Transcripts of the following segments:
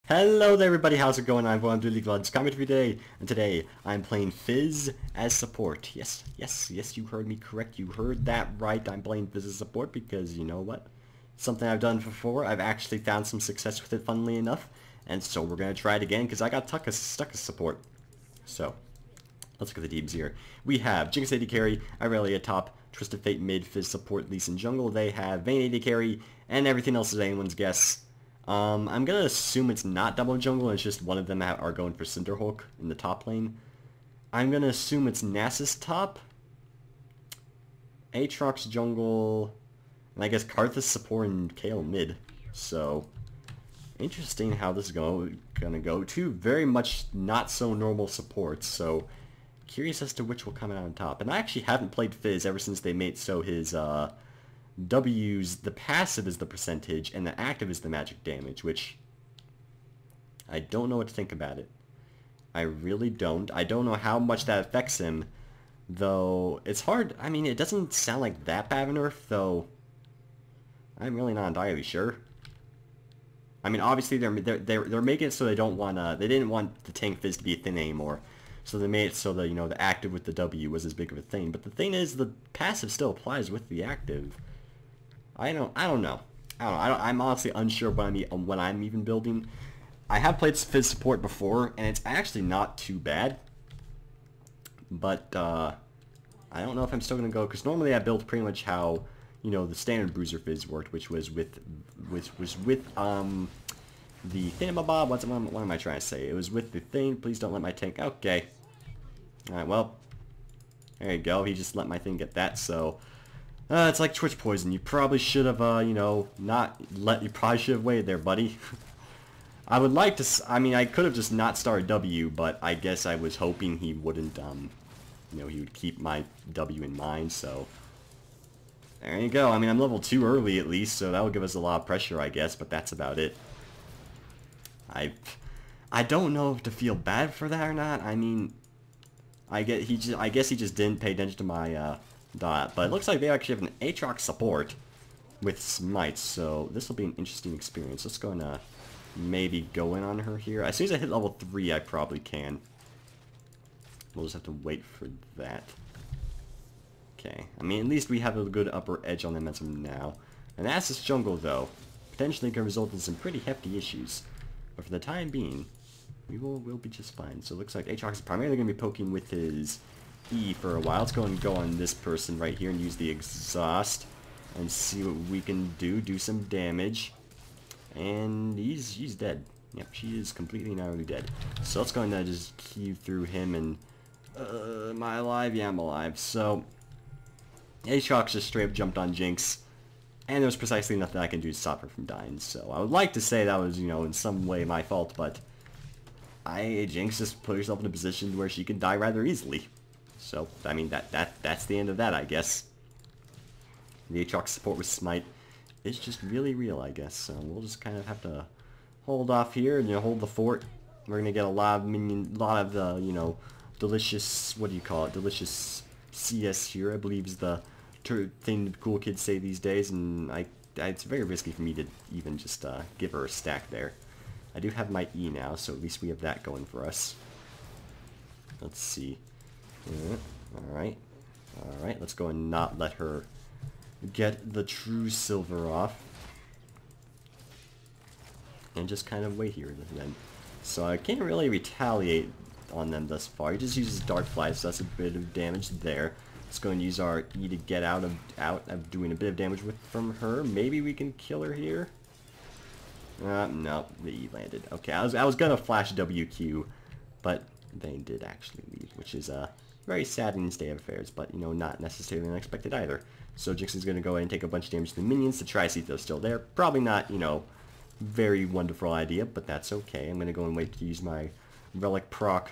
Hello there everybody, how's it going? I'm going through Legeneds coming to you today, and today I'm playing Fizz as support. Yes, you heard me correct. You heard that right. I'm playing Fizz as support because you know what? Something I've done before. I've actually found some success with it, funnily enough, and so we're going to try it again because I got stuck as support. So, let's look at the teams here. We have Jinx AD carry, Irelia top, Twisted Fate mid, Fizz support, Lee Sin jungle. They have Vayne AD carry, and everything else is anyone's guess. I'm gonna assume it's not double jungle, it's just one of them are going for Cinderhulk in the top lane. I'm gonna assume it's Nasus top, Aatrox jungle, and I guess Karthus support and Kayle mid. So, interesting how this is gonna go. Two very much not so normal supports, so curious as to which will come out on top. And I actually haven't played Fizz ever since they made so his, W's, the passive is the percentage, and the active is the magic damage, which I don't know what to think about it. I really don't. I don't know how much that affects him, though it's hard. I mean, it doesn't sound like that bad of a nerf, though I'm really not entirely sure. I mean, obviously they're making it so they didn't want the tank Fizz to be a thing anymore. So they made it so that, you know, the active with the W was as big of a thing. But the thing is, the passive still applies with the active. I don't know. I'm honestly unsure what I'm even building. I have played Fizz support before, and it's actually not too bad. But I don't know if I'm still gonna go, because normally I built pretty much how, you know, the standard Bruiser Fizz worked, which was with the thingamabob. What am I trying to say? It was with the thing. Please don't let my tank. Okay. All right. Well, there you go. He just let my thing get that. So. It's like Twitch poison. You probably should have, you know, you probably should have waited there, buddy. I would like to, I mean, I could have just not started W, but I guess I was hoping he wouldn't, you know, he would keep my W in mind, so. There you go. I mean, I'm level 2 early at least, so that will give us a lot of pressure, I guess, but that's about it. I don't know if to feel bad for that or not. I mean, I guess he just didn't pay attention to my, but it looks like they actually have an Aatrox support with Smite, so this will be an interesting experience. Let's go and maybe go in on her here. As soon as I hit level 3, I probably can. We'll just have to wait for that. Okay, I mean, at least we have a good upper edge on them as of now. And Nasus jungle, though, potentially can result in some pretty hefty issues. But for the time being, we'll be just fine. So it looks like Aatrox is primarily going to be poking with his E for a while. Let's go and go on this person right here and use the exhaust and see what we can do some damage. And she's dead. Yep, she is completely and utterly dead. So let's go and just key through him and am I alive? Yeah, I'm alive. So Aatrox just straight up jumped on Jinx, and there was precisely nothing I can do to stop her from dying. So I would like to say that was, you know, in some way my fault, but Jinx just put herself in a position where she can die rather easily. So, I mean, that's the end of that, I guess. The Aatrox support with Smite is just really real, I guess. So we'll just kind of have to hold off here and, you know, hold the fort. We're gonna get a lot of the, you know, delicious, what do you call it? Delicious CS here, I believe is the thing cool kids say these days, and it's very risky for me to even just give her a stack there. I do have my E now, so at least we have that going for us. Let's see. Alright, let's go and not let her get the true silver off. And just kind of wait here then. So I can't really retaliate on them thus far. He just uses Dark Fly, so that's a bit of damage there. Let's go and use our E to get out of doing a bit of damage from her. Maybe we can kill her here. No, the E landed. Okay, I was gonna flash WQ, but they did actually leave, which is very sad in state of affairs, but, you know, not necessarily unexpected either. So Jinx is going to go ahead and take a bunch of damage to the minions to try to see if they're still there. Probably not, you know, very wonderful idea, but that's okay. I'm going to go and wait to use my Relic proc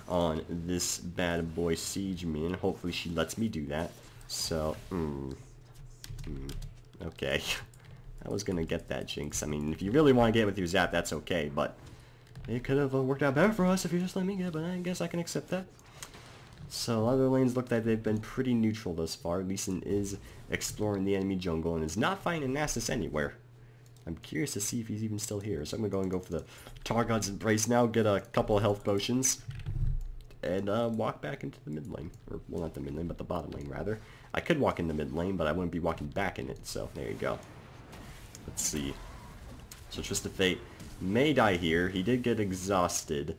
on this bad boy Siege minion. Hopefully she lets me do that. So, okay. I was going to get that, Jinx. I mean, if you really want to get it with your Zap, that's okay, but it could have worked out better for us if you just let me get it, but I guess I can accept that. So other lanes look like they've been pretty neutral thus far. Lee Sin is exploring the enemy jungle and is not finding Nasus anywhere. I'm curious to see if he's even still here. So I'm going to go for the Targon's Embrace now, get a couple of health potions, and walk back into the mid lane. Or, well, not the mid lane, but the bottom lane, rather. I could walk in the mid lane, but I wouldn't be walking back in it, so there you go. Let's see. So Twisted Fate may die here. He did get exhausted.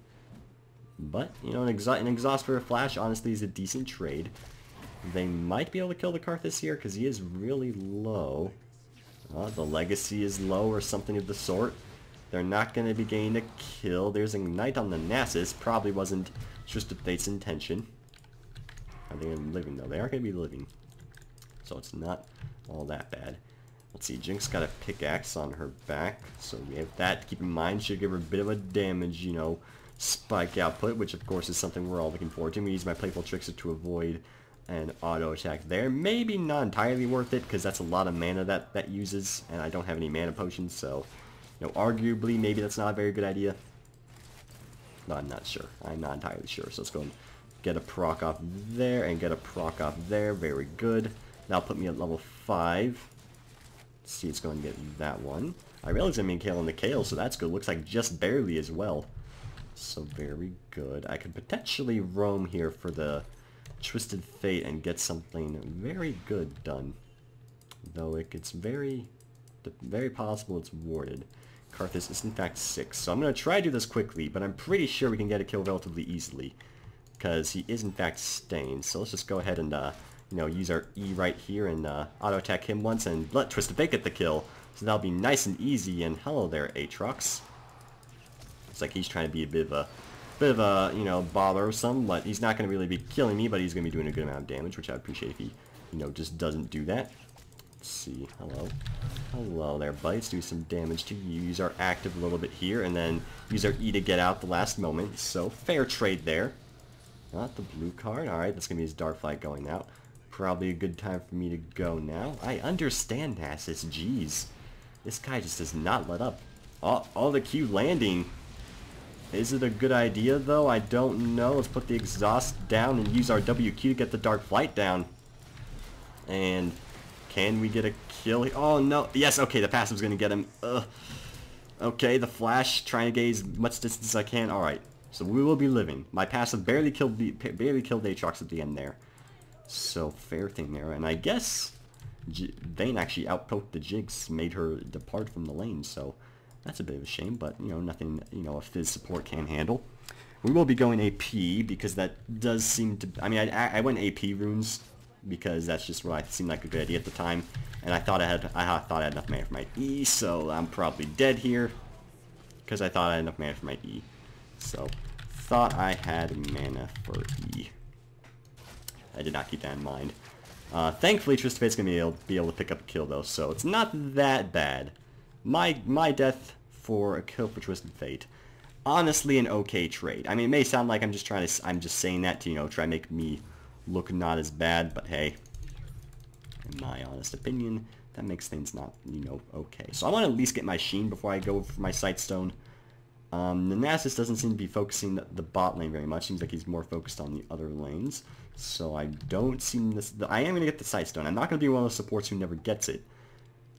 But, you know, an exhaust for a flash, honestly, is a decent trade. They might be able to kill the Karthus here, because he is really low. The legacy is low or something of the sort. They're not going to be getting a kill. There's Ignite on the Nasus. Probably wasn't Twisted Fate's intention. Are they going to be living, though? They are going to be living. So it's not all that bad. Let's see, Jinx got a pickaxe on her back. So we have that to keep in mind. Should give her a bit of a damage, you know, spike output, which of course is something we're all looking forward to. I'm going to use my Playful Trickster to avoid an auto attack there. Maybe not entirely worth it, because that's a lot of mana that uses, and I don't have any mana potions, so, you know, arguably, maybe that's not a very good idea. But I'm not sure. I'm not entirely sure. So let's go and get a proc off there, and get a proc off there. Very good. That'll put me at level 5. Let's see, it's going to get that one. I realize I'm in Kale and the Kale, so that's good. Looks like just barely as well. So very good. I could potentially roam here for the Twisted Fate and get something very good done. Though it's very possible it's warded. Karthus is in fact 6. So I'm going to try to do this quickly, but I'm pretty sure we can get a kill relatively easily. Because he is in fact staying. So let's just go ahead and you know, use our E right here and auto attack him once and let Twisted Fate get the kill. So that'll be nice and easy. And hello there, Aatrox. It's like he's trying to be a bit of a, you know, bothersome, but he's not going to really be killing me, but he's going to be doing a good amount of damage, which I appreciate if he, you know, just doesn't do that. Let's see. Hello. Hello there, buddy. Let's do some damage to you. Use our active a little bit here, and then use our E to get out the last moment. So, fair trade there. Not the blue card. Alright, that's going to be his Darkflight going out. Probably a good time for me to go now. I understand, Nasus. Jeez. This guy just does not let up. All the Q landing. Is it a good idea, though? I don't know. Let's put the exhaust down and use our WQ to get the Dark Flight down. And can we get a kill? Oh, no. Yes, okay, the passive's going to get him. Ugh. Okay, the flash, trying to get as much distance as I can. Alright, so we will be living. My passive barely killed Aatrox at the end there. So, fair thing there. And I guess Vayne actually outpoked the Jinx, made her depart from the lane, so that's a bit of a shame, but, you know, nothing, you know, a Fizz support can handle. We will be going AP, because that does seem to... I mean, I went AP runes, because that's just what seemed like a good idea at the time. And I thought I had enough mana for my E, so I'm probably dead here, because I thought I had enough mana for my E. So, thought I had mana for E. I did not keep that in mind. Thankfully, Twisted Fate's going to be able to pick up a kill, though, so it's not that bad. My death for a kill for Twisted Fate, honestly an okay trade. I mean, it may sound like I'm just saying that to, you know, try to make me look not as bad, but hey, in my honest opinion, that makes things not, you know, okay. So I want to at least get my Sheen before I go for my Sightstone. The Nasus doesn't seem to be focusing the bot lane very much. Seems like he's more focused on the other lanes. So I don't seem this. I am going to get the Sightstone. I'm not going to be one of those supports who never gets it.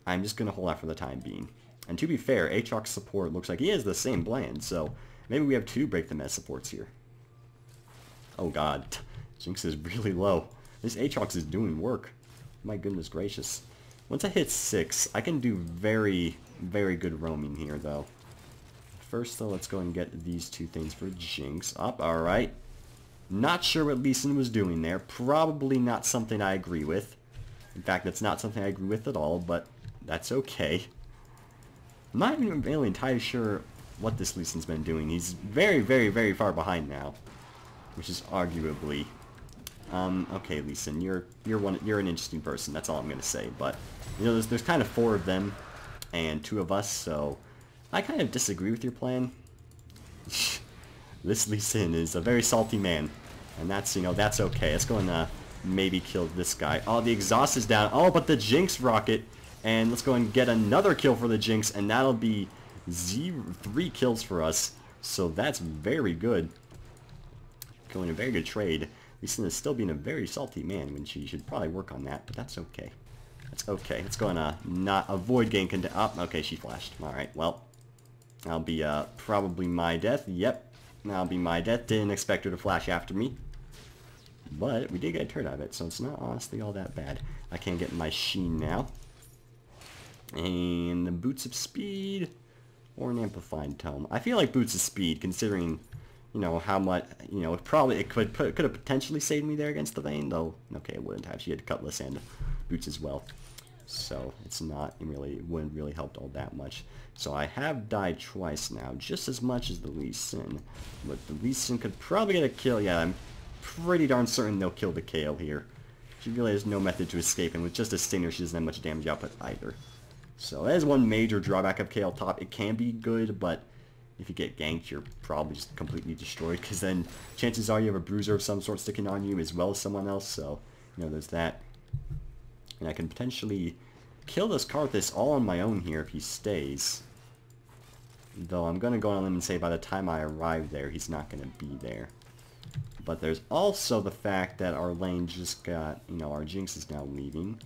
I'm just going to hold out for the time being. And to be fair, Aatrox support looks like he has the same blend, so maybe we have 2 Break the Mess supports here. Oh god, Jinx is really low. This Aatrox is doing work. My goodness gracious. Once I hit 6, I can do very, very good roaming here, though. First, though, let's go and get these 2 things for Jinx. Up, alright. Not sure what Lee Sin was doing there. Probably not something I agree with. In fact, that's not something I agree with at all, but that's okay. I'm not even really entirely sure what this Lee Sin's been doing. He's very, very, very far behind now, which is arguably... okay, Lee Sin, you're an interesting person. That's all I'm gonna say. But you know, there's kind of 4 of them and 2 of us, so I kind of disagree with your plan. This Lee Sin is a very salty man, and that's, you know, that's okay. Let's go and maybe kill this guy. Oh, the exhaust is down. Oh, but the Jinx rocket. And let's go and get another kill for the Jinx, and that'll be 3 kills for us. So that's very good. Going a very good trade. Lee Sin is still being a very salty man when she should probably work on that, but that's okay. It's okay. It's going to not avoid getting condemned. Oh, okay, she flashed. Alright, well. That'll be probably my death. Yep, that'll be my death. Didn't expect her to flash after me. But we did get a turret out of it, so it's not honestly all that bad. I can get my sheen now. And the boots of speed or an amplified tome. I feel like boots of speed, considering, you know, how much, you know, it could have potentially saved me there against the Vayne, though. Okay, it wouldn't have. She had Cutlass and boots as well. So it's not really, wouldn't really helped all that much. So I have died twice now, just as much as the Lee Sin. But the Lee Sin could probably get a kill. Yeah, I'm pretty darn certain they'll kill the Kale here. She really has no method to escape, and with just a Stinger, she doesn't have much damage output either. So that is one major drawback of Kale top. It can be good, but if you get ganked, you're probably just completely destroyed, because then chances are you have a bruiser of some sort sticking on you as well as someone else, so, you know, there's that. And I can potentially kill this Karthus all on my own here if he stays. Though I'm going to go on a limb and say by the time I arrive there, he's not going to be there. But there's also the fact that our lane just got, you know, our Jinx is now leaving.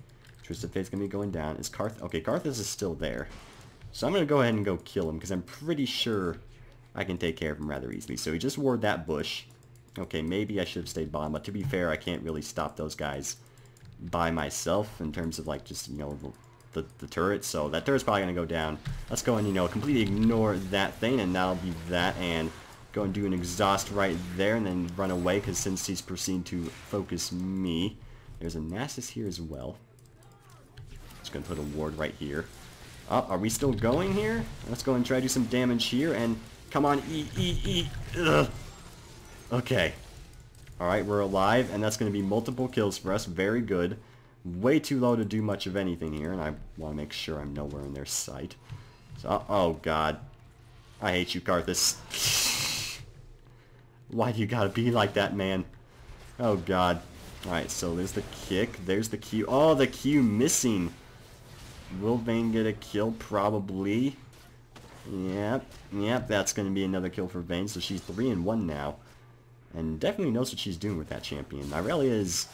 Twisted Fate's going to be going down. Is Karthus... Okay, Karthus is still there. So I'm going to go ahead and go kill him, because I'm pretty sure I can take care of him rather easily. So he just ward that bush. Okay, maybe I should have stayed bottom, but to be fair, I can't really stop those guys by myself in terms of, like, just, you know, the turret. So that turret's probably going to go down. Let's go and, you know, completely ignore that thing, and that'll be that, and go and do an exhaust right there, and then run away, because since he's proceeding to focus me, there's a Nasus here as well. Just going to put a ward right here. Oh, are we still going here? Let's go and try to do some damage here, and come on, eat. Ugh. Okay. Alright, we're alive, and that's going to be multiple kills for us. Very good. Way too low to do much of anything here, and I want to make sure I'm nowhere in their sight. So, oh god. I hate you, Karthus. Why do you gotta be like that, man? Oh god. Alright, so there's the kick, there's the Q. Oh, the Q missing. Will Vayne get a kill? Probably. Yep, that's going to be another kill for Vayne, so she's 3-1 now. And definitely knows what she's doing with that champion. Irelia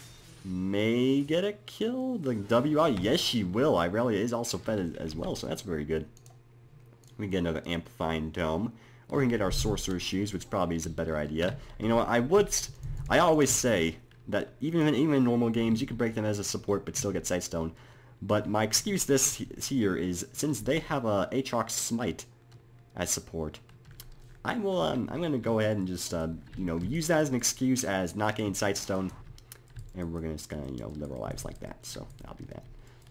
may get a kill? The W out? Yes, she will. Irelia is also fed as well, so that's very good. We can get another Amplifying Dome. Or we can get our Sorcerer's Shoes, which probably is a better idea. And you know what? I always say that even in normal games, you can break them as a support, but still get Sightstone. But my excuse this here is, since they have a Aatrox Smite as support, I'm going to go ahead and just, you know, use that as an excuse as not getting Sightstone. And we're just going to, you know, live our lives like that. So, that'll be that.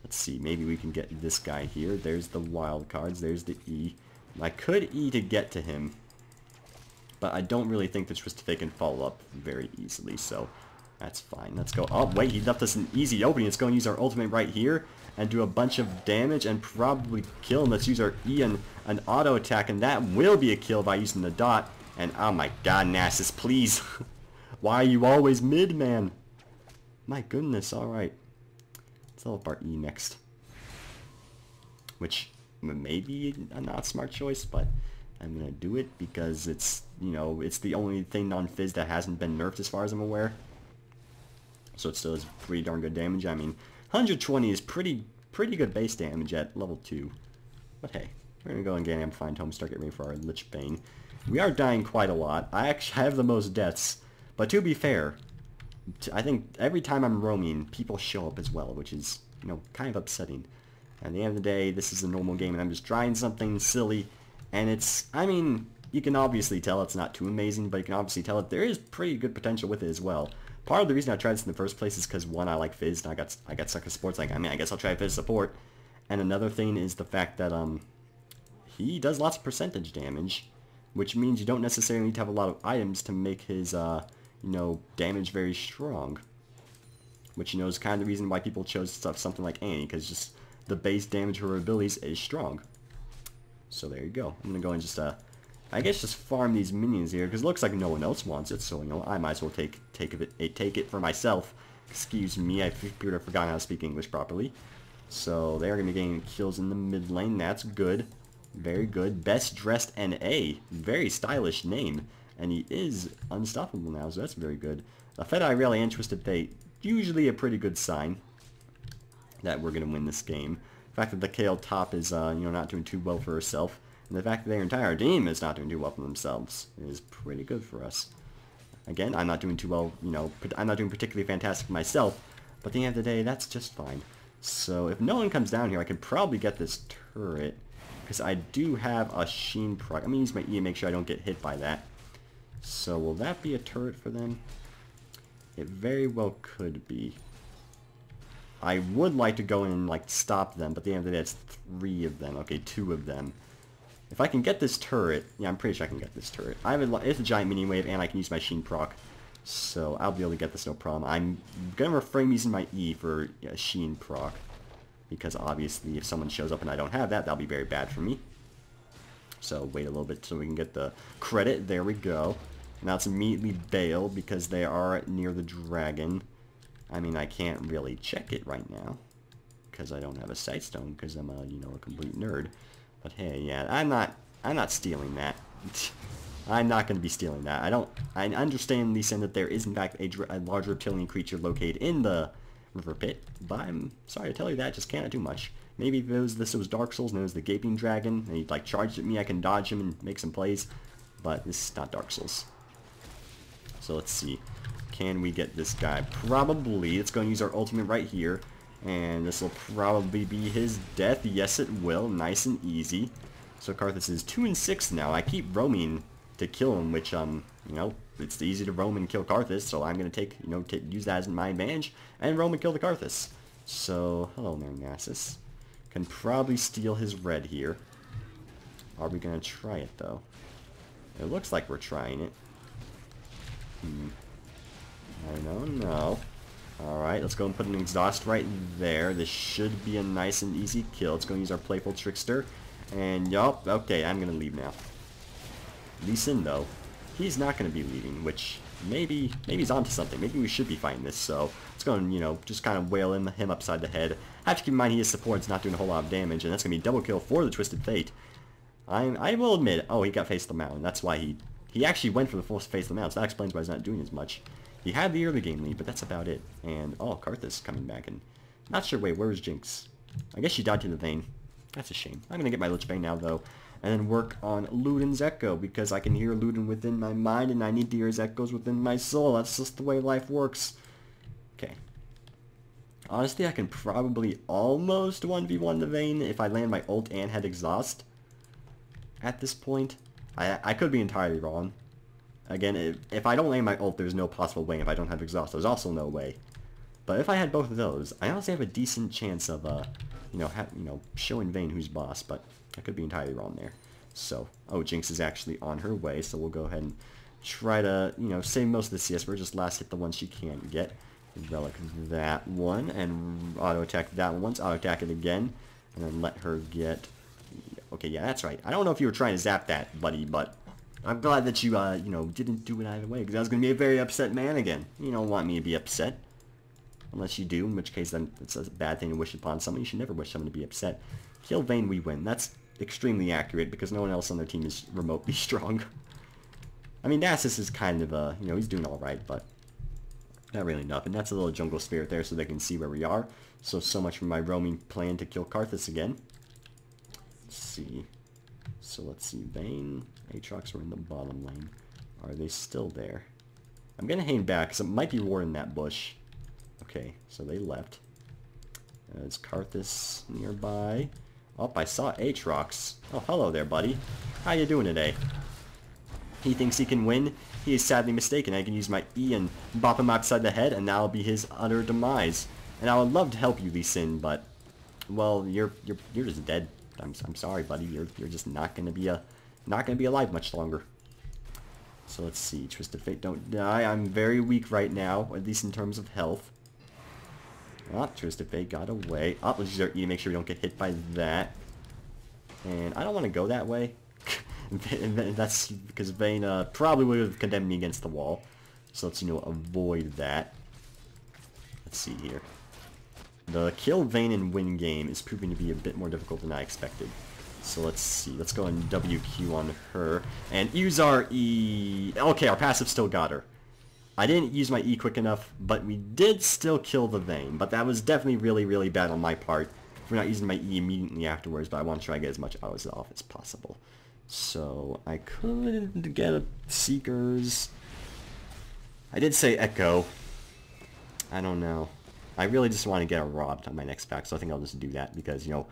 Let's see, maybe we can get this guy here. There's the wild cards. There's the E. I could E to get to him, but I don't really think the Twisted Fate can follow up very easily, so that's fine. Let's go. Oh, wait, he left us an easy opening. Let's go and use our ultimate right here and do a bunch of damage and probably kill him. Let's use our E and an auto attack, and that will be a kill by using the dot. And oh my god, Nasus, please. Why are you always mid, man? My goodness, alright. Let's level up our E next. Which may be a not smart choice, but I'm gonna do it because it's, you know, it's the only thing on Fizz that hasn't been nerfed as far as I'm aware. So it still is pretty darn good damage. I mean, 120 is pretty good base damage at level 2. But hey, we're gonna go and get Amplifying Tome, start getting ready for our Lich Bane. We are dying quite a lot. I actually have the most deaths, but to be fair, I think every time I'm roaming, people show up as well, which is, you know, kind of upsetting. At the end of the day, this is a normal game, and I'm just trying something silly, and it's, I mean, you can obviously tell it's not too amazing, but you can obviously tell that there is pretty good potential with it as well. Part of the reason I tried this in the first place is because, one, I like Fizz, and I got stuck in sports, like, I mean, I guess I'll try Fizz support. And another thing is the fact that, he does lots of percentage damage, which means you don't necessarily need to have a lot of items to make his, you know, damage very strong. Which, you know, is kind of the reason why people chose something like Annie, because just the base damage of her abilities is strong. So there you go. I'm gonna go and just, I guess just farm these minions here, because it looks like no one else wants it, so, you know, I might as well take it for myself. Excuse me, I figured I forgot how to speak English properly. So they are gonna be getting kills in the mid lane. That's good. Very good. Best Dressed NA. Very stylish name. And he is unstoppable now, so that's very good. Fed Irelia and Twisted Fate, usually a pretty good sign. that we're going to win this game. The fact that the Kale top is, not doing too well for herself, and the fact that their entire team is not doing too well for themselves is pretty good for us. Again, I'm not doing too well, I'm not doing particularly fantastic myself, but at the end of the day, that's just fine. So if no one comes down here, I can probably get this turret, because I do have a Sheen proc. I'm going to use my E to make sure I don't get hit by that. So will that be a turret for them? It very well could be. I would like to go in and like stop them, but at the end of the day, it's 3 of them. Okay, 2 of them. If I can get this turret, yeah, I'm pretty sure I can get this turret. It's a giant mini wave, and I can use my Sheen proc, so I'll be able to get this no problem. I'm gonna refrain using my E for Sheen proc, because obviously if someone shows up and I don't have that, that'll be very bad for me. So wait a little bit so we can get the credit. There we go. Now let's immediately bail because they are near the dragon. I mean, I can't really check it right now because I don't have a sight stone because I'm a complete nerd. But hey, yeah, I'm not stealing that. I'm not going to be stealing that. I understand, Lee Sin, that there is in fact a large reptilian creature located in the river pit, but I'm sorry to tell you that, just cannot do much. Maybe if this was Dark Souls and it was the gaping dragon and he like charged at me, I can dodge him and make some plays, but this is not Dark Souls. So let's see. Can we get this guy? Probably. Let's go and use our ultimate right here. And this will probably be his death. Yes, it will. Nice and easy. So Karthus is 2 and 6 now. I keep roaming to kill him, which, it's easy to roam and kill Karthus. So I'm going to use that as my advantage and roam and kill the Karthus. So, hello there, Nasus. Can probably steal his red here. Are we going to try it, though? It looks like we're trying it. I don't know. Alright, let's go and put an exhaust right there. This should be a nice and easy kill. Let's go and use our Playful Trickster. And, yup, okay, I'm going to leave now. Lee Sin, though, he's not going to be leaving, which maybe he's onto something. Maybe we should be fighting this, so let's go and, just kind of wail him upside the head. Have to keep in mind he is support, it's not doing a whole lot of damage, and that's going to be double kill for the Twisted Fate. I will admit, oh, he got Face of the Mountain. That's why he actually went for the full Face of the Mountain, so that explains why he's not doing as much. He had the early game lead, but that's about it. And, oh, Karthus coming back, and not sure, wait, where was Jinx? I guess she died to the Vayne. That's a shame. I'm going to get my Lich Bane now, though, and then work on Luden's Echo, because I can hear Luden within my mind, and I need to hear his echoes within my soul. That's just the way life works. Okay. Honestly, I can probably almost 1v1 the Vayne if I land my ult and had exhaust. At this point, I could be entirely wrong. Again, if I don't land my ult, there's no possible way. If I don't have exhaust, there's also no way. But if I had both of those, I honestly have a decent chance of, showing Vayne who's boss. But I could be entirely wrong there. So, oh, Jinx is actually on her way. So we'll go ahead and try to, save most of the CS. We're just last hit the one she can't get. Relic that one, and auto attack that one once. Auto attack it again, and then let her get. Okay, yeah, that's right. I don't know if you were trying to zap that, buddy, but I'm glad that you, didn't do it either way, because I was going to be a very upset man again. You don't want me to be upset. Unless you do, in which case then it's a bad thing to wish upon someone. You should never wish someone to be upset. Kill Vayne, we win. That's extremely accurate, because no one else on their team is remotely strong. I mean, Nasus is kind of, he's doing alright, but not really enough. And that's a little jungle spirit there so they can see where we are. So much for my roaming plan to kill Karthus again. Let's see. So let's see. Vayne, Aatrox were in the bottom lane. Are they still there? I'm going to hang back because it might be war in that bush. Okay, so they left. Is Karthus nearby? Oh, I saw Aatrox. Oh, hello there, buddy. How you doing today? He thinks he can win. He is sadly mistaken. I can use my E and bop him outside the head, and that'll be his utter demise. And I would love to help you, Lee Sin, but well, you're just dead. I'm sorry, buddy. You're just not gonna be alive much longer. So let's see. Twisted Fate, don't die. I'm very weak right now, at least in terms of health. Ah, Twisted Fate got away. Ah, let's use our E to make sure we don't get hit by that. And I don't want to go that way. That's because Vayne probably would have condemned me against the wall. So let's, avoid that. Let's see here. The kill Vayne and win game is proving to be a bit more difficult than I expected. So let's see. Let's go and WQ on her. And use our E. Okay, our passive still got her. I didn't use my E quick enough, but we did still kill the Vayne. But that was definitely really, really bad on my part for not using my E immediately afterwards, but I want to try to get as much hours off as possible. So I could get a Seekers. I did say Echo. I don't know. I really just want to get a Rod on my next pack, so I think I'll just do that because, you know,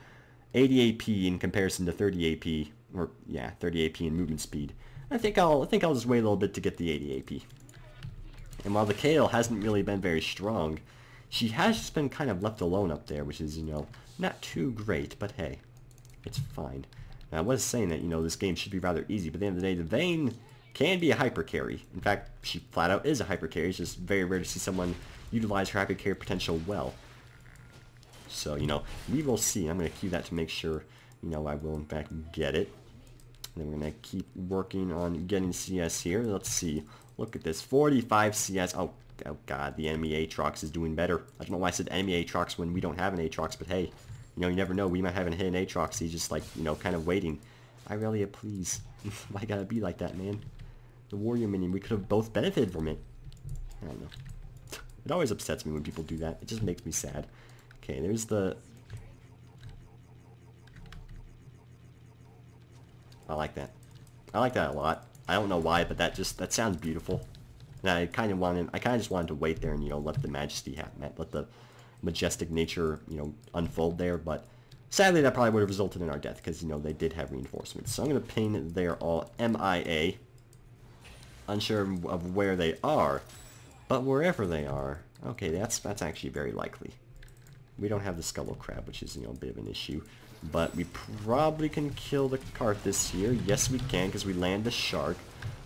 80 AP in comparison to 30 AP, or yeah, 30 AP in movement speed. I think I'll just wait a little bit to get the 80 AP. And while the Kale hasn't really been very strong, she has just been kind of left alone up there, which is, you know, not too great, but hey, it's fine. Now, I was saying that, you know, this game should be rather easy, but at the end of the day, the Vayne can be a hyper carry. In fact, she flat out is a hyper carry. It's just very rare to see someone utilize her hyper carry potential well. So, you know, we will see. I'm going to queue that to make sure, you know, I will in fact get it. And then we're going to keep working on getting CS here. Let's see. Look at this. 45 CS. Oh god, the enemy Aatrox is doing better. I don't know why I said enemy Aatrox when we don't have an Aatrox, but hey, you know, you never know. We might have an hidden Aatrox. He's just like, you know, kind of waiting. Irelia, please. Why gotta be like that, man? The warrior minion, we could have both benefited from it. I don't know. It always upsets me when people do that. It just makes me sad. Okay, there's the... I like that. I like that a lot. I don't know why, but that sounds beautiful. And I kind of just wanted to wait there and, you know, let the majesty happen, let the majestic nature, you know, unfold there. But sadly, that probably would have resulted in our death because, you know, they did have reinforcements. So I'm going to ping they're all MIA. Unsure of where they are, but wherever they are, okay, that's actually very likely. We don't have the Skullo Crab, which is, you know, a bit of an issue. But we probably can kill the Karthus here. Yes, we can, because we land the Shark.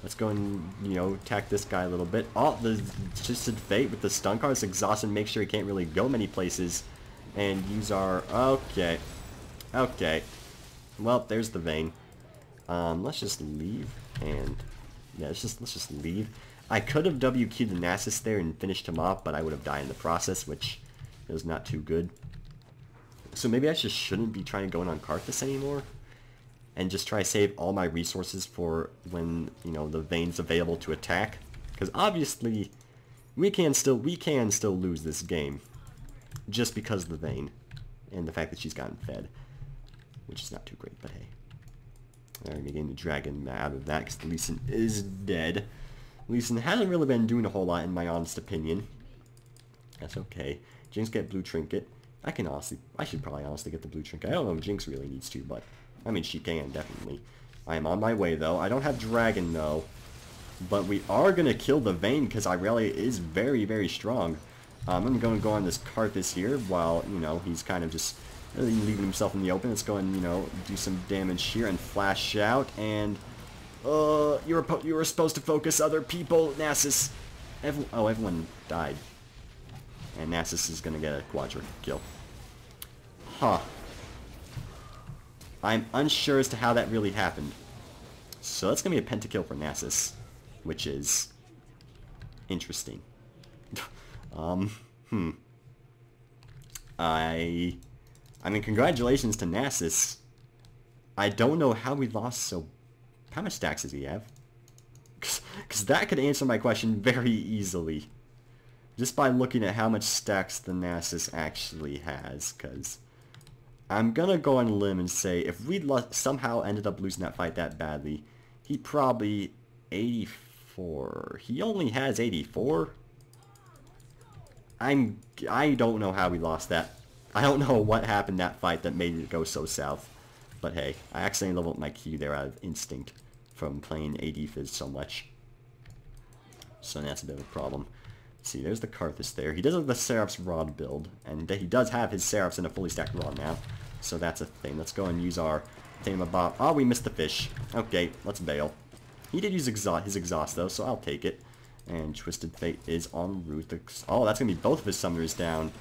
Let's go and, you know, attack this guy a little bit. Oh, the Twisted Fate with the stun card is exhausted. Make sure he can't really go many places. And use our... Okay. Okay. Well, there's the Vayne. Let's just leave. And... yeah, let's just leave. I could have WQ'd the Nasus there and finished him off, but I would have died in the process, which is not too good. So maybe I just shouldn't be trying to go in on Karthus anymore, and just try to save all my resources for when, you know, the Vayne's available to attack. Because obviously, we can still lose this game, just because of the Vayne, and the fact that she's gotten fed, which is not too great, but hey. Alright, getting the dragon out of that because the Lee Sin is dead. Lee Sin hasn't really been doing a whole lot in my honest opinion. That's okay. Jinx get blue trinket. I should probably honestly get the blue trinket. I don't know if Jinx really needs to, but I mean she can definitely. I am on my way though. I don't have dragon though. But we are gonna kill the Vayne because Irelia is very, very strong. I'm gonna go on this Karthus here while, you know, he's kind of just leaving himself in the open. Let's go and, you know, do some damage here and flash out. And you were supposed to focus other people, Nasus. Everyone died, and Nasus is gonna get a quadra kill. Huh. I'm unsure as to how that really happened. So that's gonna be a pentakill for Nasus, which is interesting. I mean, congratulations to Nasus. I don't know how we lost so... How much stacks does he have? Because that could answer my question very easily. Just by looking at how much stacks the Nasus actually has. Because I'm going to go on a limb and say if we somehow ended up losing that fight that badly, he probably 84. He only has 84? I don't know how we lost that. I don't know what happened that fight that made it go so south. But hey, I accidentally leveled up my Q there out of instinct from playing AD Fizz so much. So that's a bit of a problem. Let's see, there's the Karthus there. He does have the Seraph's Rod build, and he does have his Seraphs in a fully stacked Rod now. So that's a thing. Let's go and use our Thingamabob. Oh, we missed the fish. Okay, let's bail. He did use his exhaust though, so I'll take it. And Twisted Fate is en route. Oh, that's going to be both of his summoners down.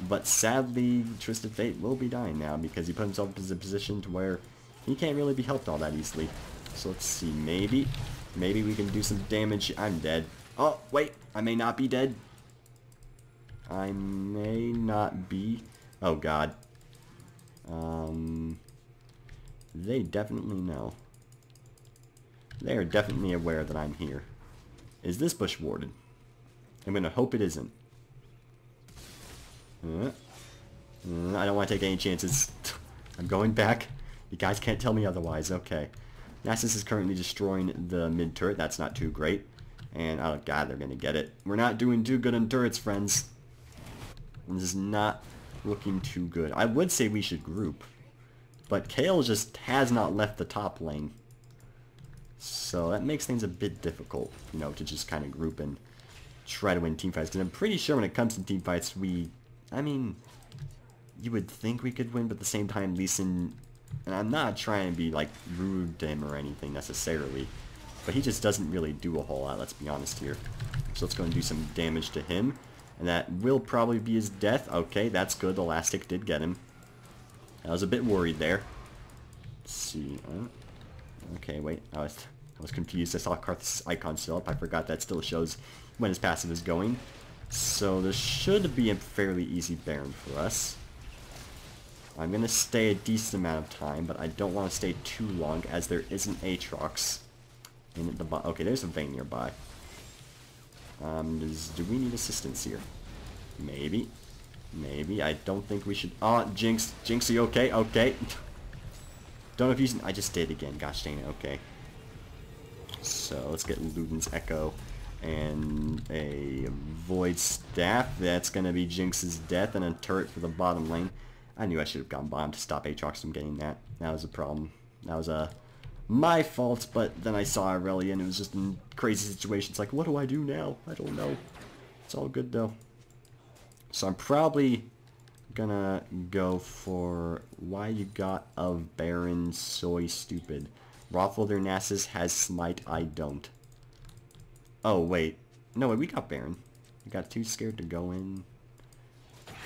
But sadly, Twisted Fate will be dying now because he put himself in a position to where he can't really be helped all that easily. So let's see, maybe we can do some damage. I'm dead. Oh, wait, I may not be dead. I may not be. Oh, God. They definitely know. They are definitely aware that I'm here. Is this bush warded? I'm gonna hope it isn't. I don't want to take any chances. I'm going back. You guys can't tell me otherwise. Okay. Nasus is currently destroying the mid turret. That's not too great. And, oh god, they're gonna get it. We're not doing too good on turrets, friends. This is not looking too good. I would say we should group. But Kayle just has not left the top lane. So that makes things a bit difficult, you know, to just kind of group and try to win teamfights. Because I'm pretty sure when it comes to teamfights, I mean, you would think we could win, but at the same time, Lee Sin, and I'm not trying to be, like, rude to him or anything necessarily, but he just doesn't really do a whole lot, let's be honest here. So let's go and do some damage to him, and that will probably be his death. Okay, that's good. The last tick did get him. I was a bit worried there. Let's see. Okay, wait. I was confused. I saw Karthus' icon still up. I forgot that still shows when his passive is going. So this should be a fairly easy Baron for us. I'm going to stay a decent amount of time, but I don't want to stay too long as there is an Aatrox in the bot. Okay, there's a Vayne nearby. Do we need assistance here? Maybe. Maybe. I don't think we should... Oh, Jinx. Jinx, are you okay? Okay. Don't know if you... I just did again. Gosh dang it. Okay. So, let's get Luden's Echo and a Void Staff. That's going to be Jinx's death and a turret for the bottom lane. I knew I should have gone bottom to stop Aatrox from getting that. That was a problem. That was my fault, but then I saw Aurelia and it was just a crazy situation. It's like, what do I do now? I don't know. It's all good though. So I'm probably gonna go for why you got of Baron Soy Stupid. Rothwolder Nasus has Smite, I don't. Oh wait. No, wait, we got Baron. We got too scared to go in.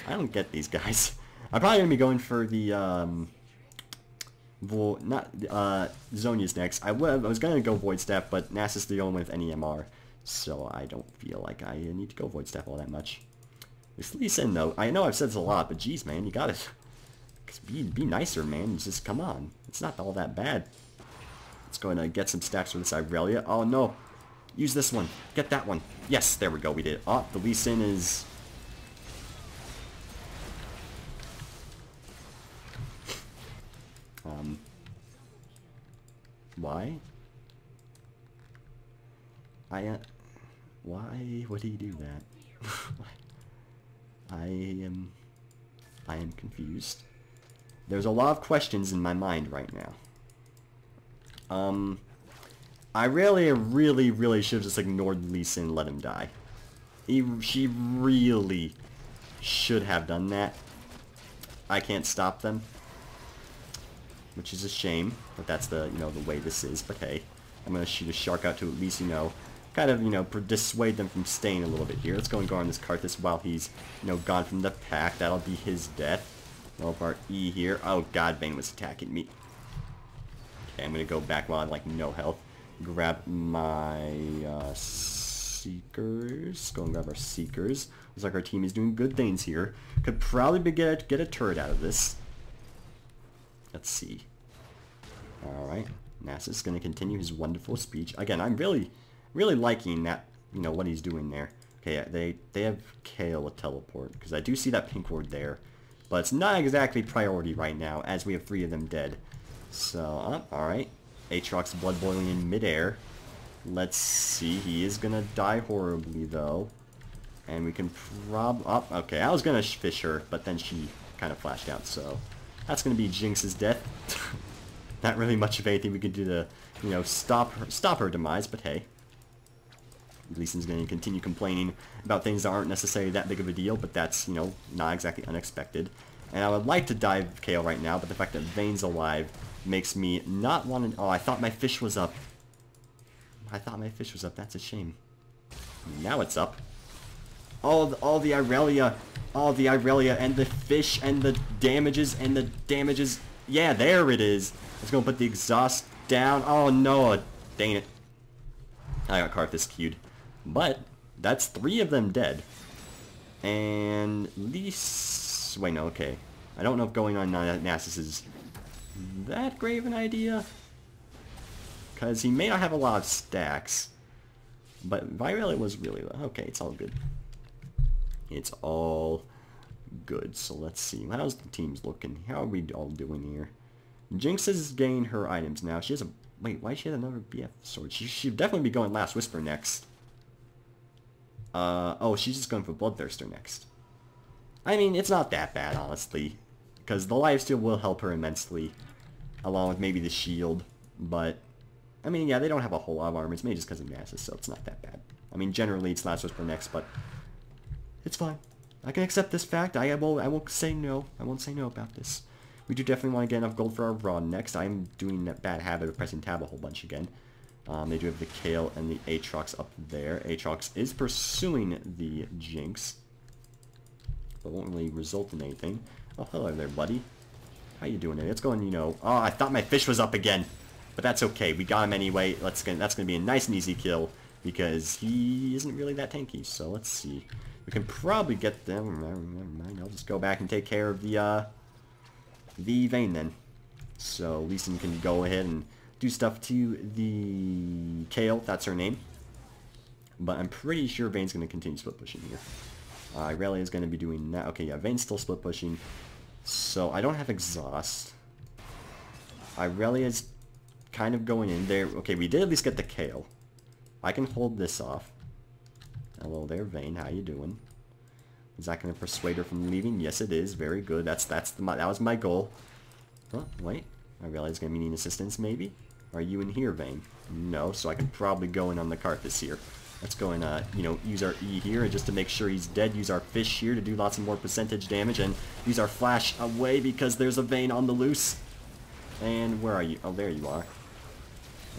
I don't get these guys. I'm probably gonna be going for the Zhonya's next. I was gonna go Void Staff, but Nasus is the only one with any MR, so I don't feel like I need to go Void Staff all that much. This Lee Sin though, I know I've said this a lot, but geez, man, you gotta be nicer, man. Just come on, it's not all that bad. Let's go and get some stacks for this Irelia. Oh no, use this one. Get that one. Yes, there we go. We did. Oh, the Lee Sin is. Why? Why would he do that? I am confused. There's a lot of questions in my mind right now. I really should have just ignored Lee Sin and let him die. She really should have done that. I can't stop them, which is a shame, but that's the, you know, the way this is. But hey, I'm gonna shoot a shark out to at least, you know, kind of, you know, dissuade them from staying a little bit here. Let's go and go on this Karthus while he's, you know, gone from the pack. That'll be his death. Well, our E here. Oh god, Vayne was attacking me. Okay, I'm gonna go back while I have like no health. Grab my Seekers. Go and grab our Seekers. Looks like our team is doing good things here. Could probably get a turret out of this. Let's see. Alright. Nasus is going to continue his wonderful speech. Again, I'm really liking that, you know, what he's doing there. Okay, they have Kayle with teleport, because I do see that pink ward there. But it's not exactly priority right now, as we have 3 of them dead. So, alright. Aatrox blood boiling in midair. Let's see. He is going to die horribly, though. And we can okay, I was going to fish her, but then she kind of flashed out, so... That's going to be Jinx's death. Not really much of anything we can do to, you know, stop her demise, but hey. Lee Sin's going to continue complaining about things that aren't necessarily that big of a deal, but that's, you know, not exactly unexpected. And I would like to dive Kayle right now, but the fact that Vayne's alive makes me not want to... Oh, I thought my fish was up. That's a shame. Now it's up. All the Irelia. All the Irelia and the fish and the damages and the damages. Yeah, there it is. Let's go put the exhaust down. Oh no, dang it. I got Karthus queued. But that's 3 of them dead. And least... Wait, no, okay. I don't know if going on Nasus is that great of an idea. Because he may not have a lot of stacks. But Virella was really low. Okay, it's all good. It's all good. So let's see. How's the teams looking? How are we all doing here? Jinx has gained her items now. She has a... Wait, why does she have another BF sword? She should definitely be going Last Whisper next. Oh, she's just going for Bloodthirster next. I mean, it's not that bad, honestly. Because the lifesteal will help her immensely. Along with maybe the shield. But, I mean, yeah, they don't have a whole lot of armor. It's maybe just because of masses, so it's not that bad. I mean, generally it's Last Whisper next, but... It's fine. I can accept this fact. I won't say no. I won't say no about this. We do definitely want to get enough gold for our Raw next. I'm doing that bad habit of pressing tab a whole bunch again. They do have the Kale and the Aatrox up there. Aatrox is pursuing the Jinx. But won't really result in anything. Oh, hello there, buddy. How you doing there? It's going, you know... Oh, I thought my fish was up again. But that's okay. We got him anyway. That's going to be a nice and easy kill. Because he isn't really that tanky. So let's see. We can probably get them. Never mind. I'll just go back and take care of the Vayne then. So Lee Sin can go ahead and do stuff to the Kale. That's her name. But I'm pretty sure Vayne's going to continue split pushing here. Irelia is going to be doing that. Okay, yeah, Vayne's still split pushing. So I don't have exhaust. Irelia's kind of going in there. Okay, we did at least get the Kale. I can hold this off. Hello there, Vayne. How you doing? Is that going to persuade her from leaving? Yes, it is. Very good. that was my goal. Oh, wait. I realize it's going to be needing assistance, maybe? Are you in here, Vayne? No, so I can probably go in on the Karthus here. Let's go and, you know, use our E here, and just to make sure he's dead, use our fish here to do lots of more percentage damage, and use our flash away because there's a Vayne on the loose. And where are you? Oh, there you are.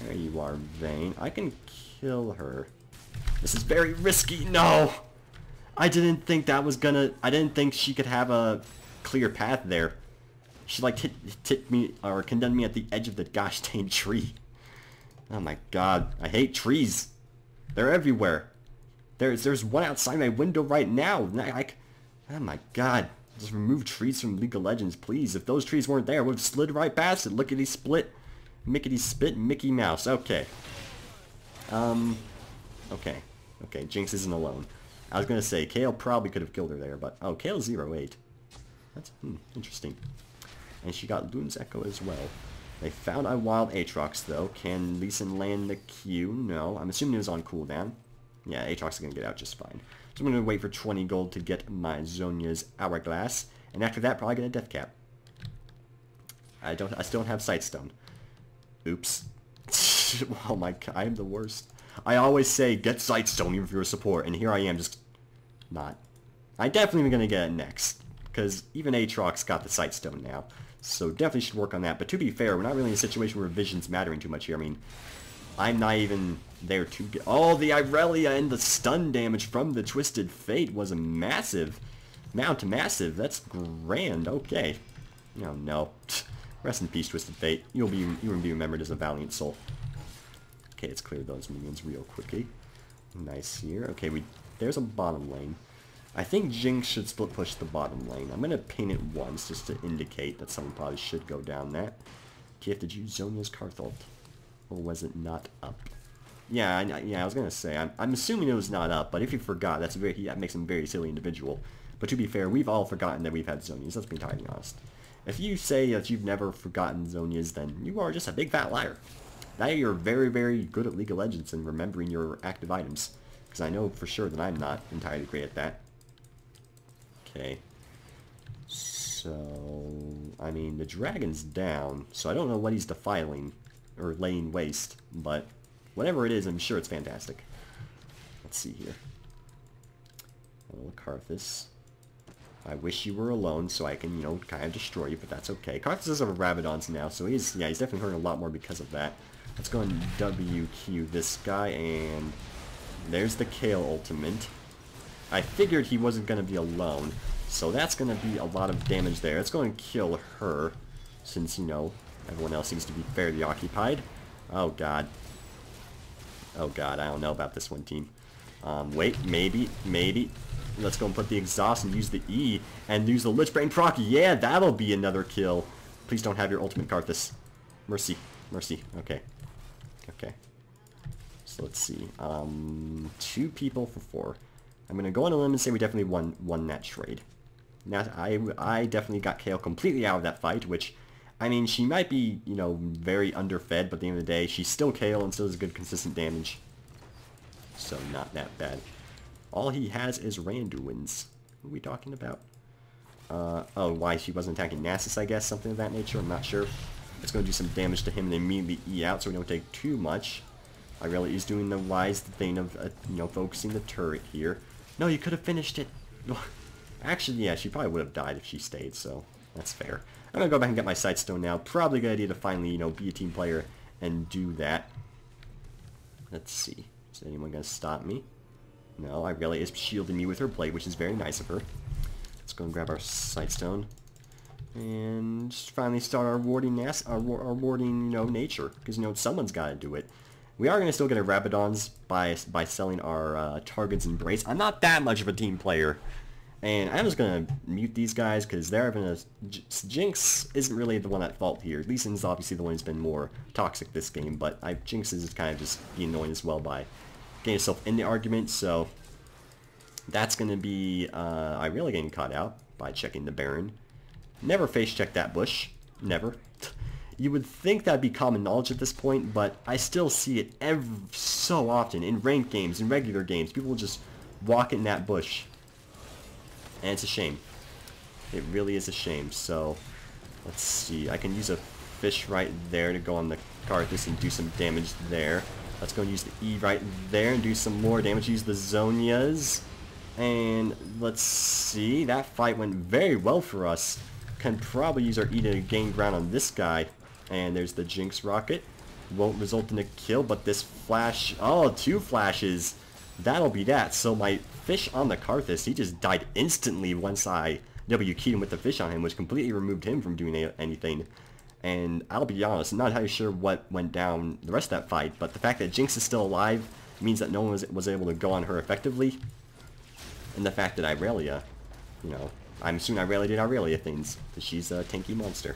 There you are, Vayne. I can kill her. This is very risky. No! I didn't think that was gonna... I didn't think she could have a clear path there. She, like, hit me, or condemned me at the edge of the gosh dang tree. Oh my god. I hate trees. They're everywhere. There's one outside my window right now. Oh my god. Just remove trees from League of Legends, please. If those trees weren't there, I would have slid right past it. Lickety split. Mickety spit, Mickey Mouse. Okay. Okay. Okay, Jinx isn't alone. I was gonna say, Kale probably could have killed her there, but... Oh, Kale's 0-8. That's, interesting. And she got Loon's Echo as well. They found a wild Aatrox, though. Can Lee Sin land the Q? No. I'm assuming it was on cooldown. Yeah, Aatrox is gonna get out just fine. So I'm gonna wait for 20 gold to get my Zhonya's Hourglass. And after that, probably get a Death Cap. I still don't have Sightstone. Oops. Oh my god, I am the worst. I always say, get Sightstone even if you're a support, and here I am just not. I'm definitely going to get it next, because even Aatrox got the Sightstone now, so definitely should work on that. But to be fair, we're not really in a situation where vision's mattering too much here. I mean, I'm not even there to get... Oh, the Irelia and the stun damage from the Twisted Fate was a massive. Mount massive. That's grand. Okay. Oh, no. Rest in peace, Twisted Fate. You will be remembered as a valiant soul. Okay, let's clear those minions real quickly. Nice here. Okay, there's a bottom lane. I think Jinx should split push the bottom lane. I'm going to pin it once just to indicate that someone probably should go down that. Okay, did you use Zhonya's Karthult? Or was it not up? Yeah, I was going to say, I'm assuming it was not up, but if you forgot, that makes him a very silly individual. But to be fair, we've all forgotten that we've had Zhonya's, let's be entirely honest. If you say that you've never forgotten Zhonya's, then you are just a big fat liar. Now you're very, very good at League of Legends and remembering your active items. Because I know for sure that I'm not entirely great at that. Okay. So, I mean, the dragon's down, so I don't know what he's defiling, or laying waste, but whatever it is, I'm sure it's fantastic. Let's see here. Hello, Karthus. I wish you were alone so I can, you know, kind of destroy you, but that's okay. Karthus does have a Rabadons now, so he's definitely hurting a lot more because of that. Let's go and WQ this guy, and there's the Kale ultimate. I figured he wasn't going to be alone, so that's going to be a lot of damage there. Let's go and kill her, since, you know, everyone else seems to be fairly occupied. Oh, God. Oh, God, I don't know about this one, team. Wait, maybe. Let's go and put the exhaust and use the E, and use the Lich Brain proc. Yeah, that'll be another kill. Please don't have your ultimate, Karthus. Mercy. Okay. Okay. So let's see. 2 people for 4. I'm going to go on a limb and say we definitely won that trade. Now, I definitely got KO completely out of that fight, which, I mean, she might be, you know, very underfed, but at the end of the day, she's still KO and still does good consistent damage. So, not that bad. All he has is Randuins. What are we talking about? Oh, why she wasn't attacking Nasus, I guess, something of that nature, I'm not sure. It's going to do some damage to him and immediately E out so we don't take too much. Irelia is doing the wise thing of, you know, focusing the turret here. No, you could have finished it. Actually, yeah, she probably would have died if she stayed, so that's fair. I'm going to go back and get my Sightstone now. Probably a good idea to finally, you know, be a team player and do that. Let's see. Is anyone going to stop me? No, Irelia is shielding me with her blade, which is very nice of her. Let's go and grab our Sightstone. And just finally start our warding, our warding, you know, nature. Because, you know, someone's got to do it. We are going to still get our Rabadons by selling our Target's Embrace. I'm not that much of a team player. And I'm just going to mute these guys because they're having a... Jinx isn't really the one at fault here. Lee Sin's obviously the one who's been more toxic this game. But Jinx is kind of just being annoying as well by getting herself in the argument. So that's going to be Irelia getting caught out by checking the Baron. Never face check that bush. Never. You would think that'd be common knowledge at this point, but I still see it so often in ranked games, in regular games. People will just walk in that bush. And it's a shame. It really is a shame. So, let's see. I can use a fish right there to go on the Karthus and do some damage there. Let's go and use the E right there and do some more damage. Use the Zhonya's. And let's see. That fight went very well for us. Can probably use our E to gain ground on this guy. And there's the Jinx Rocket. Won't result in a kill, but this flash... Oh, 2 flashes. That'll be that. So my fish on the Karthus, he just died instantly once I W-keyed him with the fish on him, which completely removed him from doing anything. And I'll be honest, I'm not entirely sure what went down the rest of that fight, but the fact that Jinx is still alive means that no one was able to go on her effectively. And the fact that Irelia, you know, I'm assuming Irelia did Irelia things, because she's a tanky monster.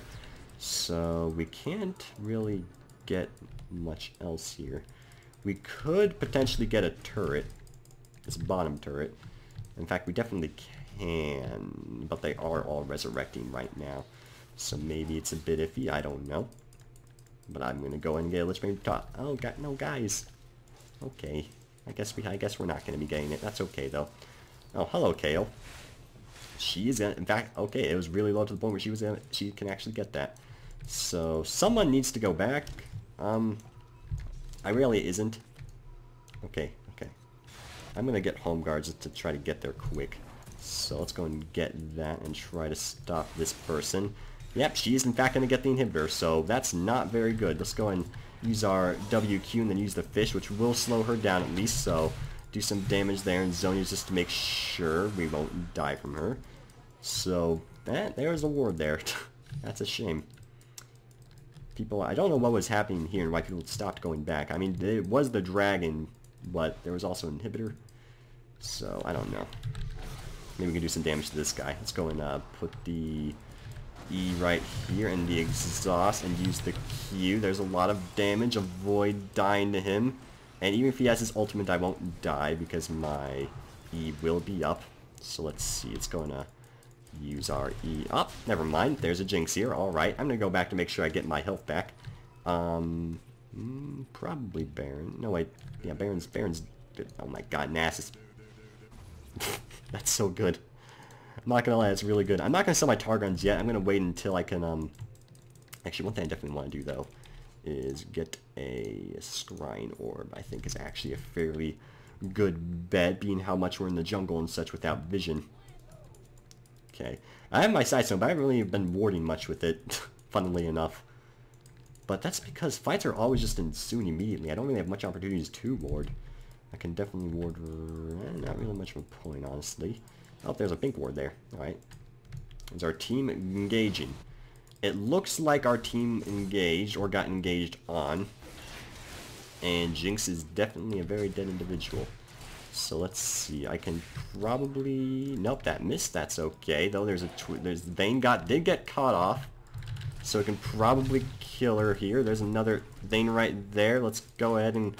So we can't really get much else here. We could potentially get a turret, this bottom turret. In fact, we definitely can, but they are all resurrecting right now. So maybe it's a bit iffy, I don't know. But I'm going to go ahead and get a Lich Bane top. Oh, no, guys. Okay. I guess we're not going to be getting it. That's okay, though. Oh, hello, Kale. She is, in fact, okay, it was really low to the point where she can actually get that. So, someone needs to go back. Irelia isn't. Okay. I'm going to get home guards to try to get there quick. So, let's go and get that and try to stop this person. Yep, she is in fact going to get the inhibitor, so that's not very good. Let's go and use our WQ and then use the fish, which will slow her down at least, so do some damage there, and Zhonya's just to make sure we won't die from her. So, there's a ward there. That's a shame. People, I don't know what was happening here and why people stopped going back. I mean, it was the dragon, but there was also an inhibitor. So, I don't know. Maybe we can do some damage to this guy. Let's go and put the E right here and the exhaust and use the Q. There's a lot of damage. Avoid dying to him. And even if he has his ultimate, I won't die because my E will be up. So let's see. It's going to use our E up. Never mind. There's a Jinx here. Alright. I'm going to go back to make sure I get my health back. Probably Baron. No, wait. Yeah, Baron's... Oh my god, Nasus. That's so good. I'm not going to lie, it's really good. I'm not going to sell my Targons yet. I'm going to wait until I can, Actually, one thing I definitely want to do, though, is get a Scrying Orb. I think is actually a fairly good bet, being how much we're in the jungle and such without vision. Okay. I have my Sightstone, but I haven't really been warding much with it, funnily enough. But that's because fights are always just ensuing immediately. I don't really have much opportunities to ward. I can definitely ward... not really much of a point, honestly. Oh, there's a pink ward there. Alright. Is our team engaging? It looks like our team engaged, or got engaged on. And Jinx is definitely a very dead individual. So let's see. I can probably... Nope, that missed. That's okay. Though there's Vayne did get caught off. So I can probably kill her here. There's another Vayne right there. Let's go ahead and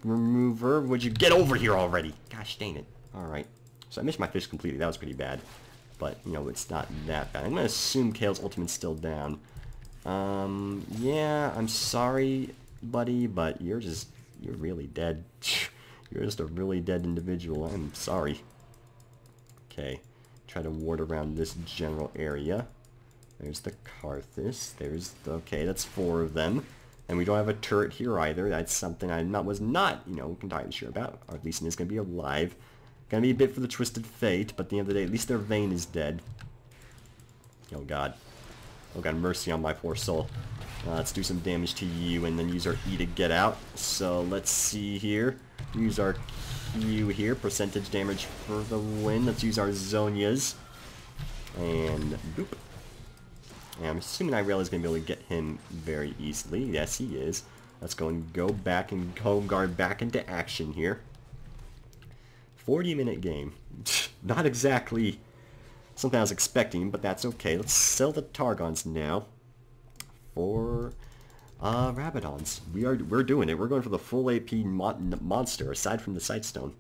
remover. Would you get over here already? Gosh dang it. Alright. So I missed my fish completely. That was pretty bad. But, you know, it's not that bad. I'm going to assume Kale's ultimate's still down. Yeah, I'm sorry, buddy, but you're really dead. You're just a really dead individual. I'm sorry. Okay. Try to ward around this general area. There's the Karthus. There's the... Okay, that's 4 of them. And we don't have a turret here either. That's something I was not, you know, entirely sure about. Our Legion is going to be alive. Gonna be a bit for the Twisted Fate, but at the end of the day, at least their Vayne is dead. Oh god. Oh god, mercy on my poor soul. Let's do some damage to you and then use our E to get out. So let's see here. Use our Q here. Percentage damage for the win. Let's use our Zonias. And boop. And I'm assuming Irela's gonna be able to get him very easily. Yes, he is. Let's go back and home guard back into action here. 40-minute game. Not exactly something I was expecting, but that's okay. Let's sell the Targons now for Rabadons. We're doing it. We're going for the full AP monster aside from the Sightstone.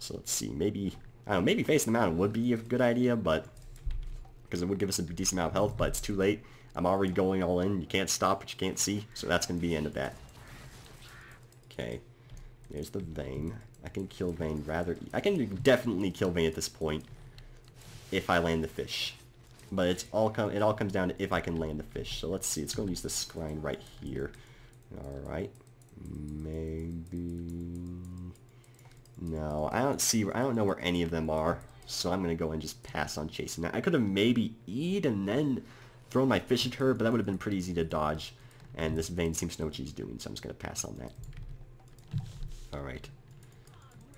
So let's see. Maybe I don't know. Maybe facing the mountain would be a good idea, but because it would give us a decent amount of health. But it's too late. I'm already going all in. You can't stop what you can't see. So that's going to be the end of that. Okay. There's the Vayne. I can kill Vayne rather... I can definitely kill Vayne at this point if I land the fish. But it all comes down to if I can land the fish. So let's see. It's going to use the Scrying right here. Alright. Maybe... No, I don't know where any of them are. So I'm going to go and just pass on chasing that. I could have maybe E'd and then thrown my fish at her, but that would have been pretty easy to dodge. And this Vayne seems to know what she's doing, so I'm just going to pass on that. Alright.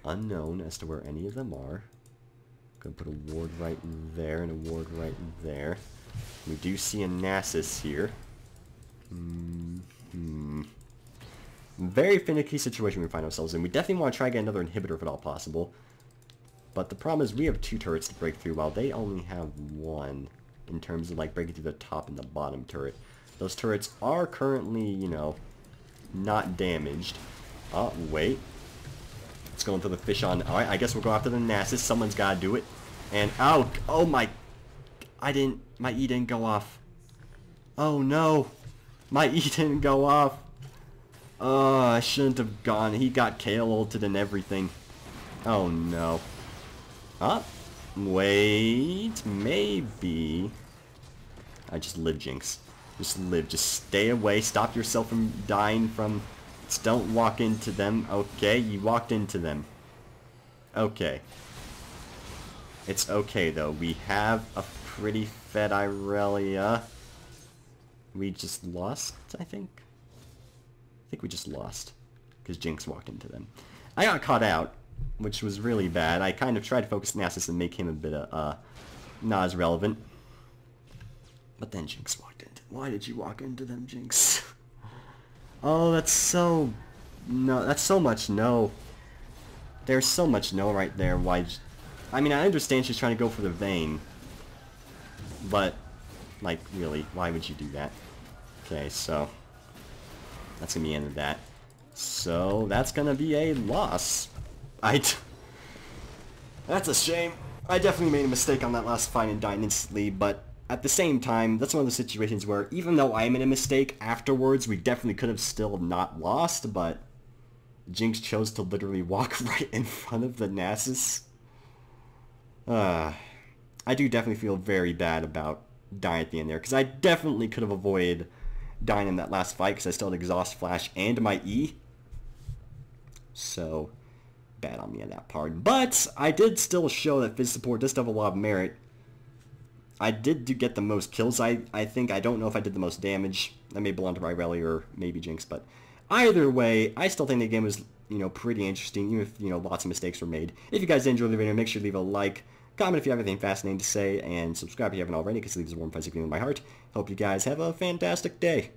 Unknown as to where any of them are. Gonna put a ward right there and a ward right there. We do see a Nasus here. Very finicky situation we find ourselves in. We definitely want to try to get another inhibitor if at all possible. But the problem is we have 2 turrets to break through while they only have 1 in terms of like breaking through the top and the bottom turret. Those turrets are currently, you know, not damaged. Oh, wait. It's going for the fish on. Alright, I guess we'll go after the Nasus. Someone's got to do it. And, oh my... my E didn't go off. Oh no. My E didn't go off. Oh, I shouldn't have gone. He got KO ulted and everything. Oh no. Ah, wait. Maybe. I just live, Jinx. Just live. Just stay away. Stop yourself from dying from... Just don't walk into them. Okay, you walked into them. Okay. It's okay, though. We have a pretty fed Irelia. We just lost, I think? I think we just lost. Because Jinx walked into them. I got caught out, which was really bad. I kind of tried to focus Nasus and make him a bit not as relevant. But then Jinx walked into... Why did you walk into them, Jinx? Oh, that's so... No, that's so much no. There's so much no right there. Why... I mean, I understand she's trying to go for the Vayne. But, like, really, why would you do that? Okay, so... That's gonna be the end of that. So, that's gonna be a loss. That's a shame. I definitely made a mistake on that last fight and died instantly, but... At the same time, that's one of the situations where, even though I made a mistake afterwards, we definitely could have still not lost, but Jinx chose to literally walk right in front of the Nasus. I do definitely feel very bad about dying at the end there, because I definitely could have avoided dying in that last fight, because I still had Exhaust Flash and my E. So, bad on me on that part. But, I did still show that Fizz support does have a lot of merit. I did get the most kills, I think. I don't know if I did the most damage. That may belong to Irelia or maybe Jinx, but either way, I still think the game was, you know, pretty interesting, even if, you know, lots of mistakes were made. If you guys did enjoy the video, make sure to leave a like, comment if you have anything fascinating to say, and subscribe if you haven't already, because it leaves a warm fuzzy feeling in my heart. Hope you guys have a fantastic day.